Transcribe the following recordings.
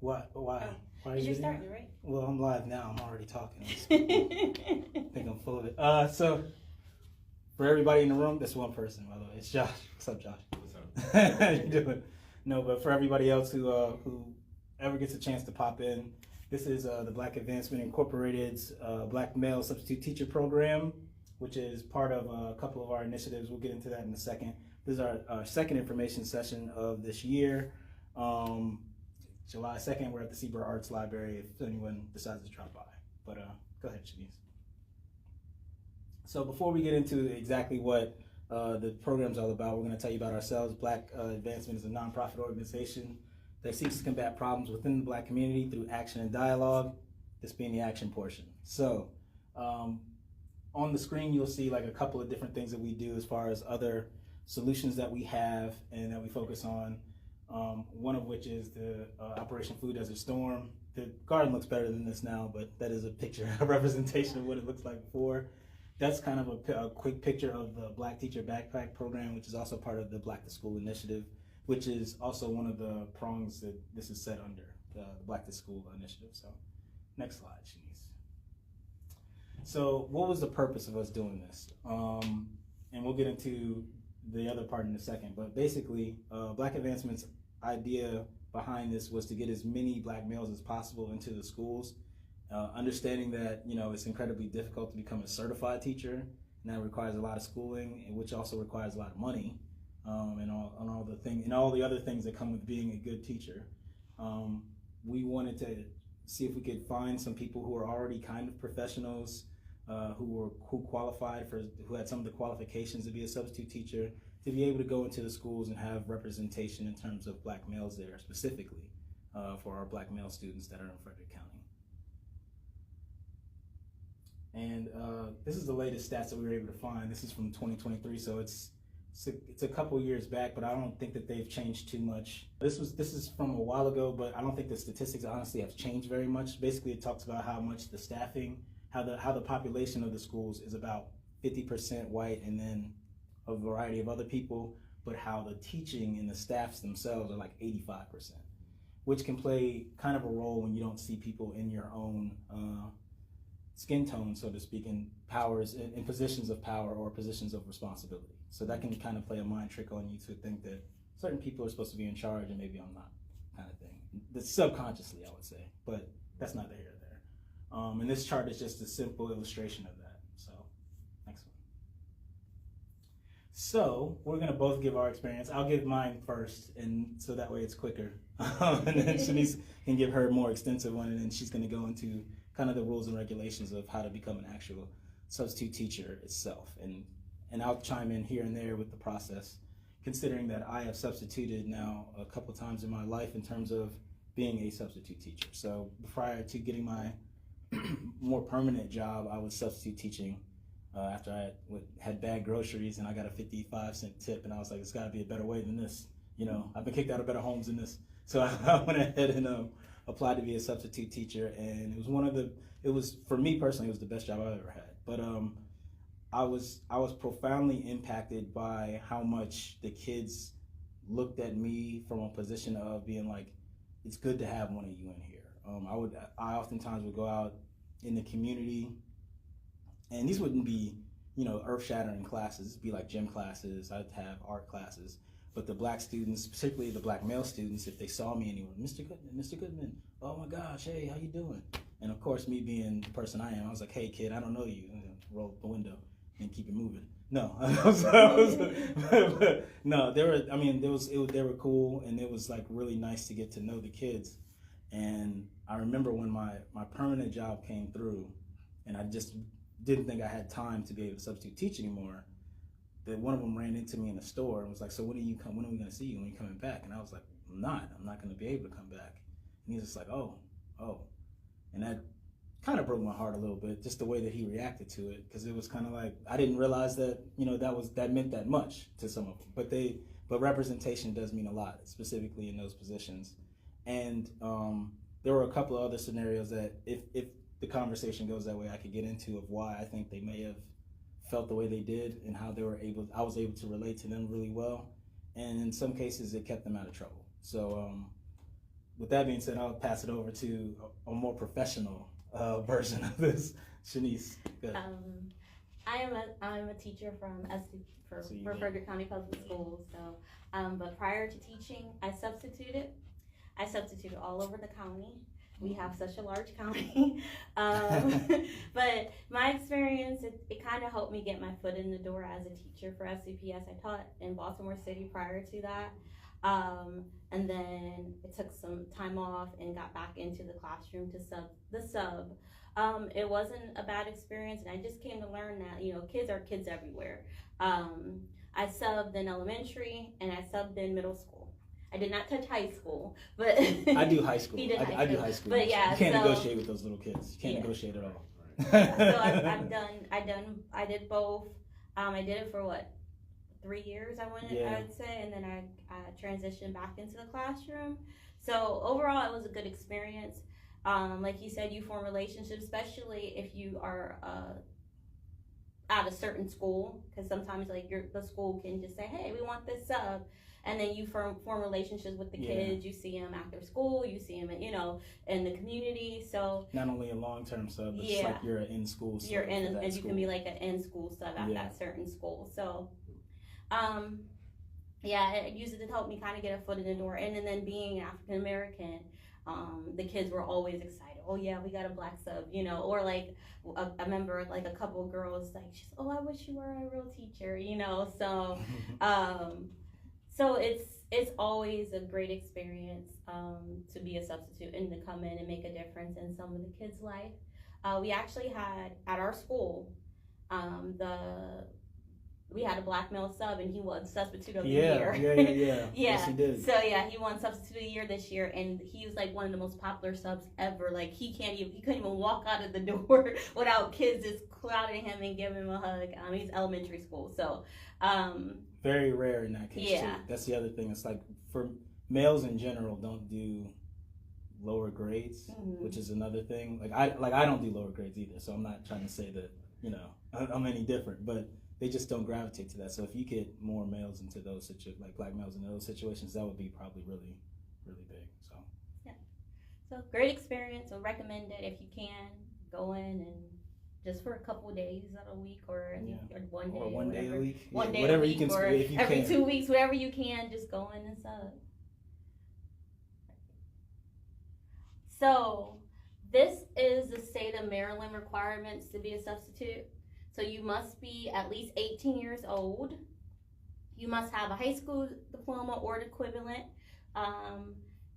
What? Why? Oh, Why are because you you're doing starting, right? Well, I'm live now. I'm already talking. I think I'm full of it. So for everybody in the room, that's one person, by the way. It's Josh. What's up, Josh? What's up? How you doing? No, but for everybody else who ever gets a chance to pop in, this is the Black Advancement Incorporated's Black Male Substitute Teacher Program, which is part of a couple of our initiatives. We'll get into that in a second. This is our second information session of this year. July 2nd, we're at the Seabird Arts Library if anyone decides to drop by. But go ahead, Shanice. So before we get into exactly what the program's all about, we're going to tell you about ourselves. Black Advancement is a nonprofit organization that seeks to combat problems within the Black community through action and dialogue, this being the action portion. So on the screen, you'll see like a couple of different things that we do as far as other solutions that we have and that we focus on. One of which is the Operation Food Desert Storm. The garden looks better than this now, but that is a picture, a representation of what it looks like before. That's kind of a quick picture of the Black Teacher Backpack Program, which is also part of the Black to School Initiative, which is also one of the prongs that this is set under, the Black to School Initiative. So next slide, Shanice. So what was the purpose of us doing this? And we'll get into the other part in a second, but basically Black Advancement's idea behind this was to get as many Black males as possible into the schools, understanding that it's incredibly difficult to become a certified teacher, and that requires a lot of schooling, which also requires a lot of money, and all the other things that come with being a good teacher. We wanted to see if we could find some people who are already kind of professionals, who had some of the qualifications to be a substitute teacher, to be able to go into the schools and have representation in terms of Black males there, specifically for our Black male students that are in Frederick County. And this is the latest stats that we were able to find. This is from 2023, so it's a couple years back, but I don't think that they've changed too much. This is from a while ago, but I don't think the statistics honestly have changed very much. Basically, it talks about how much the staffing, how the population of the schools is about 50% white, and then a variety of other people, but how the teaching and the staffs themselves are like 85%, which can play kind of a role when you don't see people in your own skin tone, so to speak, in positions of power or positions of responsibility. So that can kind of play a mind trick on you to think that certain people are supposed to be in charge and maybe I'm not, kind of thing. That's subconsciously, I would say, but that's neither here nor there. And this chart is just a simple illustration of that. So, next one. So, we're gonna both give our experience. I'll give mine first, and so that way it's quicker. And then Shanice can give her more extensive one, and then she's gonna go into kind of the rules and regulations of how to become an actual substitute teacher itself. And I'll chime in here and there with the process, considering that I have substituted now a couple times in my life in terms of being a substitute teacher. So prior to getting my more permanent job, I was substitute teaching after I had bad groceries and I got a 55-cent tip, and I was like, it's gotta be a better way than this. I've been kicked out of better homes than this. So I went ahead and applied to be a substitute teacher, and it was for me personally, it was the best job I've ever had. But I was profoundly impacted by how much the kids looked at me from a position of being like, it's good to have one of you in here. I oftentimes would go out in the community, and these wouldn't be, earth-shattering classes. It'd be like gym classes. I'd have art classes. But the Black students, particularly the Black male students, if they saw me anywhere, Mr. Goodman, oh my gosh, hey, how you doing? And of course, me being the person I am, I was like, hey kid, I don't know you. And roll up the window and keep it moving. No, no, they were cool, and it was like really nice to get to know the kids. And I remember when my permanent job came through, and I just didn't think I had time to be able to substitute teach anymore, that one of them ran into me in the store and was like, so when are we going to see you? When are you coming back? And I was like, I'm not going to be able to come back. And he was just like, oh. And that kind of broke my heart a little bit, just the way that he reacted to it, because it was kind of like, I didn't realize that, that meant that much to some of them. But representation does mean a lot, specifically in those positions. And there were a couple of other scenarios that if the conversation goes that way, I could get into, of why I think they may have felt the way they did and how I was able to relate to them really well. And in some cases, it kept them out of trouble. So with that being said, I'll pass it over to a more professional version of this. Shanice, go ahead. I'm a teacher for Frederick County Public Schools. So, but prior to teaching, I substituted. I substituted all over the county. We have such a large county. But my experience, it kind of helped me get my foot in the door as a teacher for FCPS. I taught in Baltimore City prior to that. And then it took some time off and got back into the classroom to sub. It wasn't a bad experience, and I just came to learn that, kids are kids everywhere. I subbed in elementary and I subbed in middle school. I did not touch high school, but I do high school. I do high school. But yeah, you can't negotiate with those little kids. You can't negotiate at all. So I did both. I did it for 3 years, I would say, and then I transitioned back into the classroom. So overall, it was a good experience. Like you said, you form relationships, especially if you are at a certain school, because sometimes the school can just say, hey, we want this sub, and then you form relationships with the kids. You see them after school, you see them in the community. So not only a long-term sub, but it's like you're an in-school sub. You can be like an in-school sub at that certain school. So it used it to help me kind of get a foot in the door. And then being African American, the kids were always excited. Oh yeah, we got a black sub, or I remember a couple of girls she's, oh, I wish you were a real teacher, So, so it's always a great experience to be a substitute and to come in and make a difference in some of the kids' life. We actually had at our school, we had a black male sub, and he won substitute of the year. Yeah. Yes, he did. So he won substitute of the year this year, and he was one of the most popular couldn't even walk out of the door without kids just clouding him and giving him a hug. He's elementary school, so very rare in that case too. That's the other thing. It's for males in general don't do lower grades, which is another thing. I don't do lower grades either, so I'm not trying to say that I'm any different, but they just don't gravitate to that. So if you get more males into those black males in those situations, that would be probably really, really big. So so great experience. I'll recommend it if you can go in and just for a couple of days out a week, or 1 day, or 1 day a week, whatever you can, or every 2 weeks, whatever you can, just go in and sub. So this is the state of Maryland requirements to be a substitute. So you must be at least 18 years old. You must have a high school diploma or equivalent.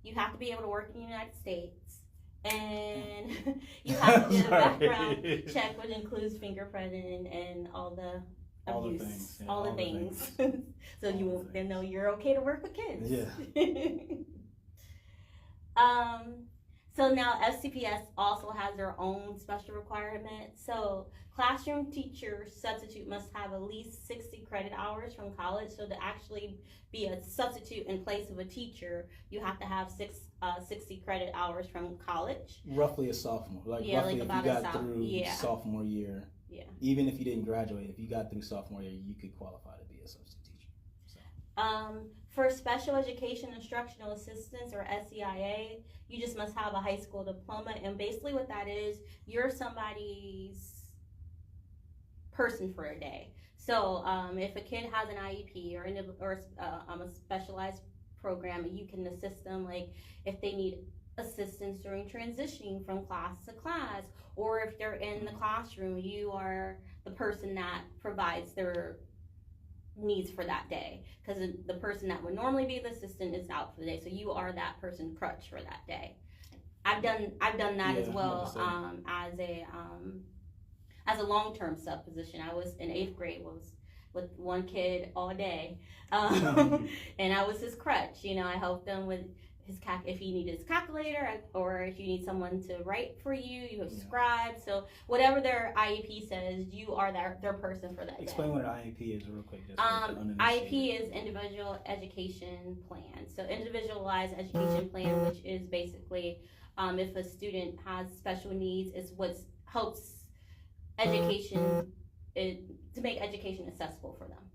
You have to be able to work in the United States. And you have to do a background check, which includes fingerprinting and all the abuse, all the things. So they know you're okay to work with kids. So now FCPS also has their own special requirements. So classroom teacher substitute must have at least 60 credit hours from college. So to actually be a substitute in place of a teacher, you have to have 60 credit hours from college. Roughly a sophomore. Roughly if you got through sophomore year. Yeah. Even if you didn't graduate, if you got through sophomore year, you could qualify to be a substitute teacher. So. For special education instructional assistants, or SEIA, you just must have a high school diploma. And basically what that is, you're somebody's person for a day. So if a kid has an IEP or a specialized program, you can assist them, if they need assistance during transitioning from class to class, or if they're in the classroom, you are the person that provides their needs for that day, because the person that would normally be the assistant is out for the day, so you are that person crutch for that day. I've done that as well, as a long-term sub position. I was in 8th grade, was with one kid all day, and I was his crutch. I helped them with if he needed his calculator, or if you need someone to write for you, you have scribe. So whatever their IEP says, you are their person for that day. Explain what an IEP is real quick. IEP is individual education plan. So individualized education plan, which is basically if a student has special needs, is what helps education to make education accessible for them.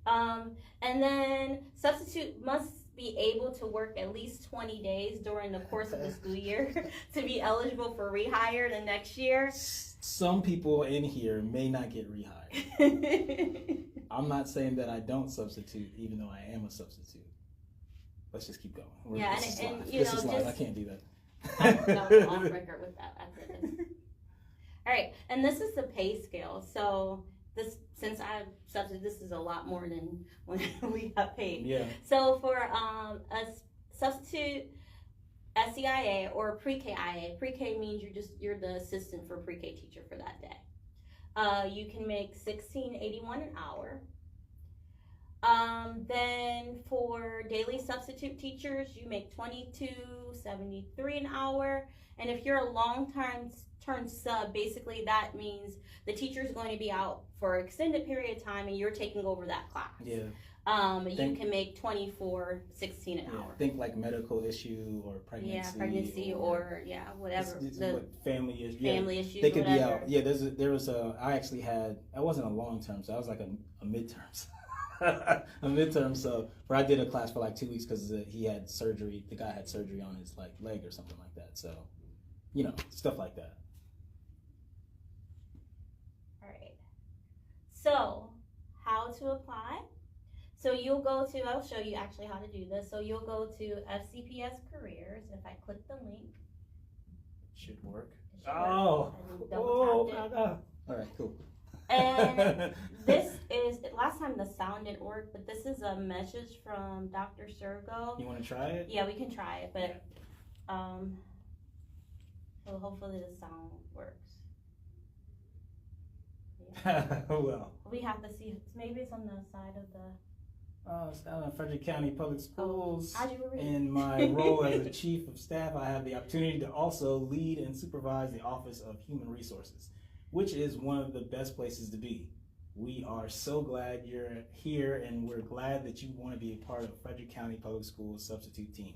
Yeah. And then substitute must be able to work at least 20 days during the course of the school year to be eligible for rehire the next year. Some people in here may not get rehired. I'm not saying that I don't substitute, even though I am a substitute. Let's just keep going. Yeah, this and is you live. know, just I can't do that. I'm off record with that after this. All right, and this is the pay scale. So this, since I substitute, this is a lot more than when we got paid. Yeah. So for a substitute SEIA or pre-KIA, pre-K means you're the assistant for pre-K teacher for that day. You can make $16.81 an hour. Then for daily substitute teachers, you make $22.73 an hour. And if you're a long-term sub, basically that means the teacher is going to be out for an extended period of time and you're taking over that class. Yeah. You can make $24.16 an hour. Think like medical issue or pregnancy. Yeah, pregnancy or whatever. Family issue. Family issues. They could whatever. be out. I actually had. I wasn't a long term, so I was like a midterm. A midterm sub where I did a class for like 2 weeks because he had surgery. The guy had surgery on his like leg or something like that. So, you know, stuff like that. All right. So, how to apply? So you'll go to. I'll show you actually how to do this. So you'll go to FCPS Careers. If I click the link, should work. It should work. All right, cool. And this is, last time the sound didn't work, but this is a message from Dr. Sergo. You want to try it? Yeah, we can try it, but so hopefully the sound works. Yeah. Well. We have to see, maybe it's on the side of the... It's down in Frederick County Public Schools. How'd you read? In my role as the Chief of Staff, I have the opportunity to also lead and supervise the Office of Human Resources, which is one of the best places to be. We are so glad you're here, and we're glad that you want to be a part of Frederick County Public Schools substitute team.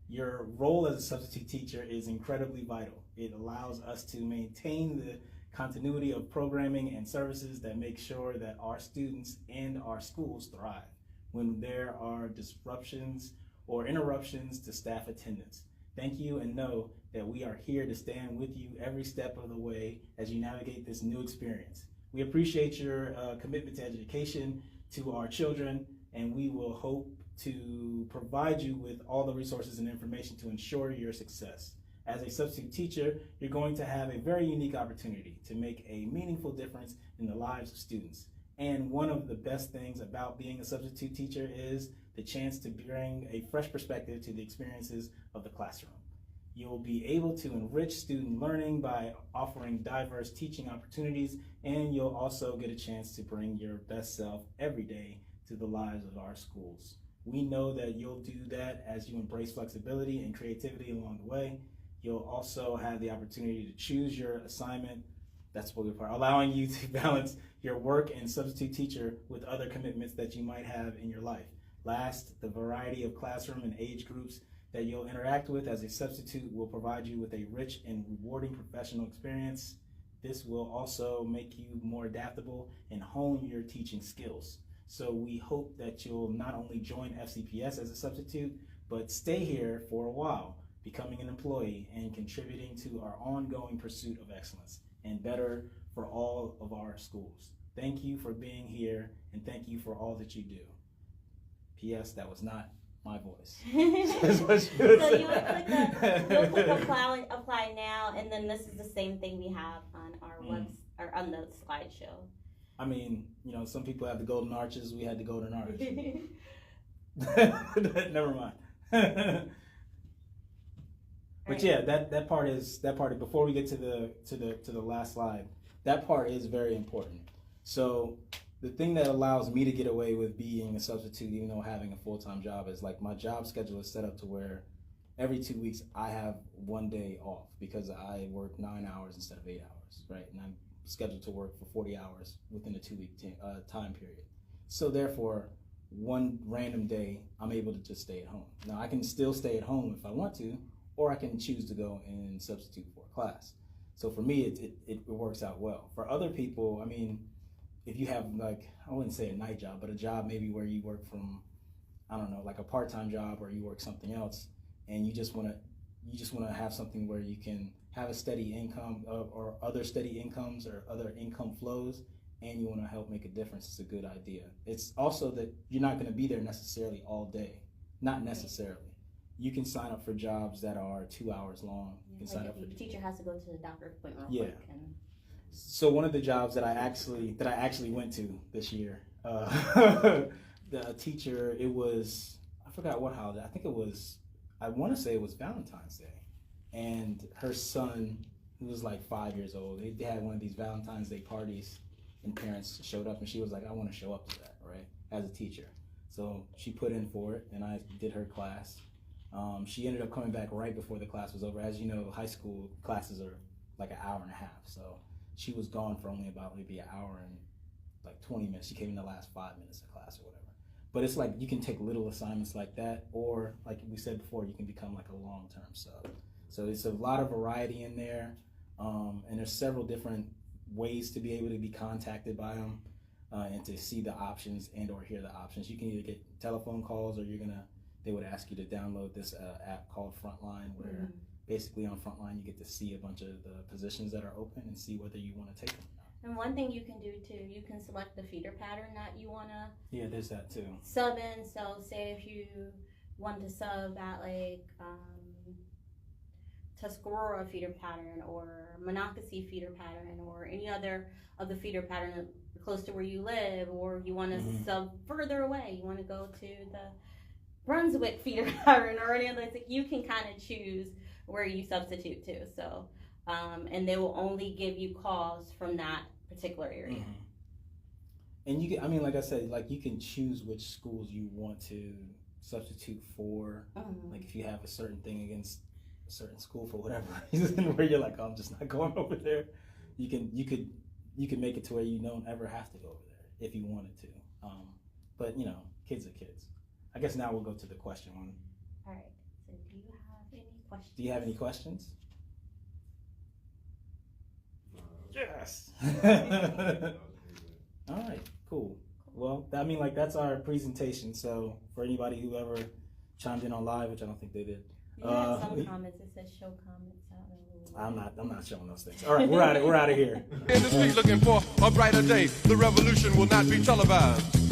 Your role as a substitute teacher is incredibly vital. It allows us to maintain the continuity of programming and services that make sure that our students and our schools thrive when there are disruptions or interruptions to staff attendance. Thank you, and know that we are here to stand with you every step of the way as you navigate this new experience. We appreciate your commitment to education, to our children, and we will hope to provide you with all the resources and information to ensure your success. As a substitute teacher, you're going to have a very unique opportunity to make a meaningful difference in the lives of students. And one of the best things about being a substitute teacher is the chance to bring a fresh perspective to the experiences of the classroom. You'll be able to enrich student learning by offering diverse teaching opportunities, and you'll also get a chance to bring your best self every day to the lives of our schools. We know that you'll do that as you embrace flexibility and creativity along the way. You'll also have the opportunity to choose your assignment. That's what we're allowing you to balance your work and substitute teacher with other commitments that you might have in your life. Last, the variety of classroom and age groups that you'll interact with as a substitute will provide you with a rich and rewarding professional experience. This will also make you more adaptable and hone your teaching skills. So we hope that you'll not only join FCPS as a substitute, but stay here for a while, becoming an employee and contributing to our ongoing pursuit of excellence and better for all of our schools. Thank you for being here, and thank you for all that you do. P.S. That was not my voice. So you'll click apply now, and then this is the same thing we have on our or on the slideshow. I mean, you know, some people have the golden arches. We had the golden arch. Never mind. But yeah, that part is before we get to the last slide. That part is very important. So the thing that allows me to get away with being a substitute, even though having a full-time job, is like my job schedule is set up to where every 2 weeks I have 1 day off because I work 9 hours instead of 8 hours, right? And I'm scheduled to work for 40 hours within a 2 week time period. So therefore, one random day, I'm able to just stay at home. Now I can still stay at home if I want to, or I can choose to go and substitute for a class. So for me, it works out well. For other people, I mean, if you have like, I wouldn't say a night job, but a job maybe where you work from I don't know, like a part-time job, or you work something else, and you just want to have something where you can have a steady income or other steady incomes or other income flows, and you want to help make a difference, it's a good idea. It's also that you're not going to be there necessarily all day. Not necessarily. You can sign up for jobs that are 2 hours long. You can sign up for. The teacher has to go to the doctor's appointment. Yeah. Quick and... So one of the jobs that I actually went to this year, the teacher, it was, I forgot what holiday. I want to say it was Valentine's Day, and her son, who was like 5 years old, they had one of these Valentine's Day parties, and parents showed up, and she was like, I want to show up to that, right, as a teacher. So she put in for it, and I did her class. She ended up coming back right before the class was over. As you know, high school classes are like an hour and a half, so she was gone for only about maybe an hour and like 20 minutes. She came in the last 5 minutes of class or whatever. But it's like you can take little assignments like that, or like we said before, you can become like a long-term sub. So it's a lot of variety in there, and there's several different ways to be able to be contacted by them and to see the options and or hear the options. You can either get telephone calls, or they would ask you to download this app called Frontline, where basically on Frontline you get to see a bunch of the positions that are open and see whether you want to take them or not. And one thing you can do too, you can select the feeder pattern that you want to. Yeah, there's that too. Sub in. So say if you want to sub at like Tuscarora feeder pattern or Monocacy feeder pattern or any other of the feeder pattern close to where you live, or you want to sub further away, you want to go to the Brunswick feeder pattern or any other thing, you can kind of choose where you substitute to. So, and they will only give you calls from that particular area. And you can, I mean, like I said, like you can choose which schools you want to substitute for. Like if you have a certain thing against a certain school for whatever reason, where you're like, oh, I'm just not going over there. You could make it to where you don't ever have to go over there if you wanted to. But you know, kids are kids. I guess now we'll go to the question one. All right. So do you have any questions? Do you have any questions? Yes. All right, cool. Well, I mean, like that's our presentation. So for anybody who ever chimed in on live, which I don't think they did. You have some comments. It says show comments. I'm not showing those things. All right, we're out of here. In the street looking for a brighter day. The revolution will not be televised.